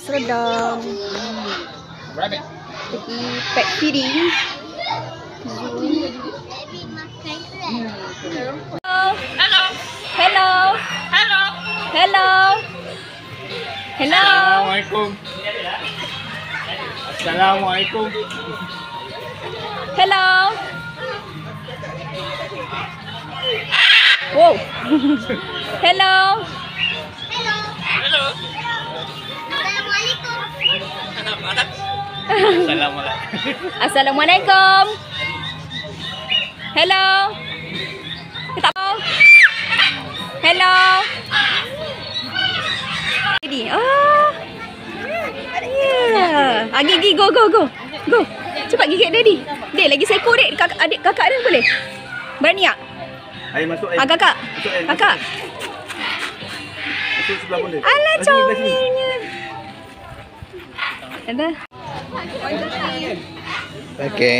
sedang pergi pet feeding. Hello. Hello. Hello. Hello. Hello. Assalamualaikum. Assalamualaikum. Hello. Wow. Hello. Hello. Hello. Assalamualaikum. Assalamualaikum. Assalamualaikum. Hello. Kita tahu. Hello. Ini. Yeah. Gigi, go. Go. Cepat gigit daddy. Dek, lagi seko dek. Adik kakak dia boleh? Berani tak? Ayo masuk Kakak. Masuk, Kakak. Masuk sebelah pun dia. Alah comelnya. Ada. Okey.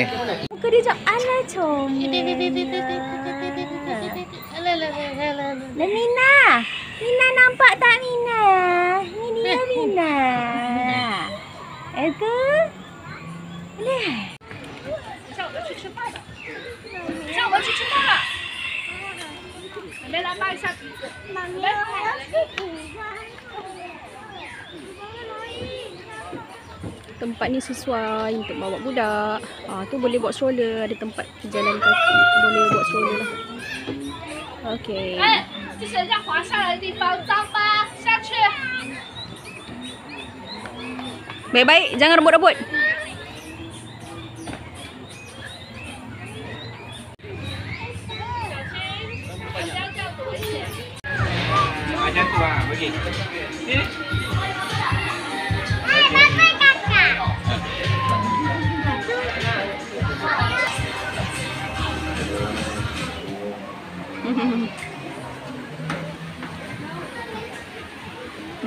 Muka dia macam alah comel. Dan Mina. Mina nampak tak Mina? Ni dia Mina. Itu. Lihat. 上我去吃饭了。没来帮一下鼻子。来。 Tempat ni sesuai untuk bawa budak. Tu boleh bawa stroller, ada tempat jalan kaki, boleh bawa stroller lah. Okey. 哎，这是人家滑下来的地方，脏吧？下去。 Baik-baik, jangan rebut-rebut. Macam tu ah, bagi. Sini.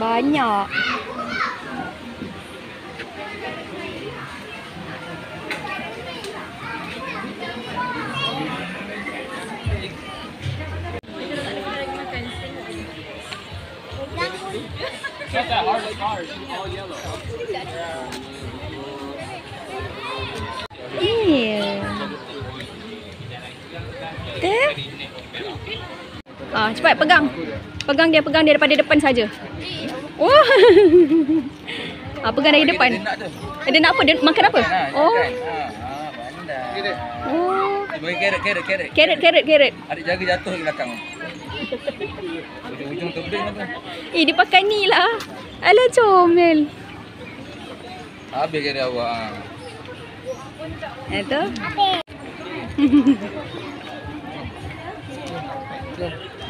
Banyak. Not that hard, it's hard. All yellow. Cepat pegang. Pegang dia daripada depan saja. Oh. Pegang dari depan. Dia nak apa? Dia makan apa? Oh. Oh. Bagi carrot. Carrot. Adik jaga jatuh ke belakang. Ujung-ujung tebing apa? Dia pakai ni lah. Alah comel. Habis carrot awak. Itu.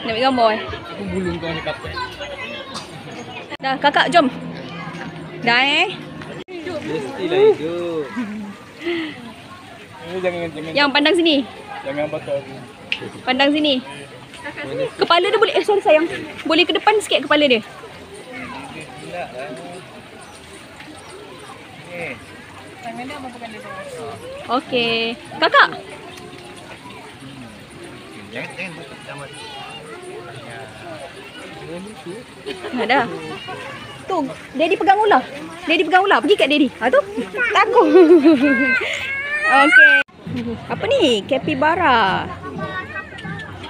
Nak ambil gambar Aku bulung kau ni kapal. Dah, kakak jom. Dah Mestilah hidup. Jangan. Yang pandang sini. Jangan bakar. Pandang sini. Kepala dia boleh, sorry sayang. Boleh ke depan sikit kepala dia. Okey. Kakak. Jangan buka tamat. Dah. Tu, Daddy pegang ular. Pergi kat Daddy. Tu. Takut. Okey. Apa ni? Capybara.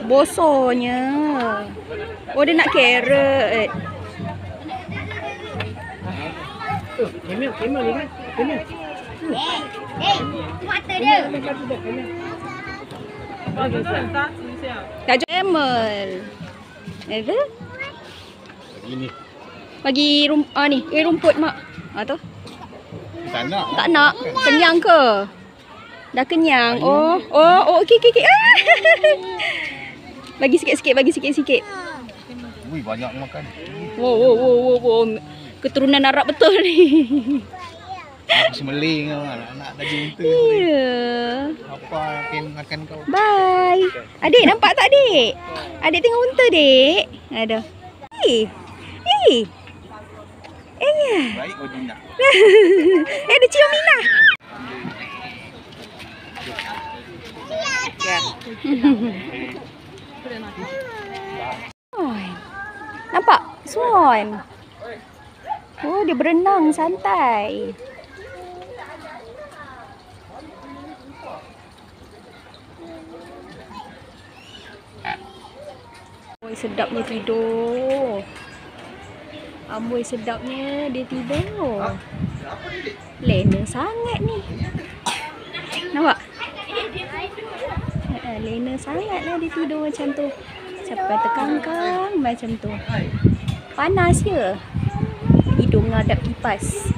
Bosonnya. Oh, dia nak carrot. Kemel ni kan? Kemel. Mata dia. Kaju camel. Itu? Ini. Bagi rumput mak. Tu. Tak nak. Tak nak. Kenyang ke? Dah kenyang. Oh, okey. Bagi sikit-sikit. Ui, banyak makan. Wow. Keturunan Arab betul ni. Aku semeling kau, anak daging unta. Ya. Apa makan kau? Bye. Adik nampak tak adik? Adik tengok unta dek. Ada. Baik kau jinak. Ada cium Mina. Nampak? Swan. Oh, dia berenang santai. Amboi sedapnya tidur. Amboi sedapnya dia tidur. Lena sangat ni. Nampak? Lena sangat lah dia tidur macam tu. Sampai terkangkang macam tu. Panas ke? Hidung ngadap kipas.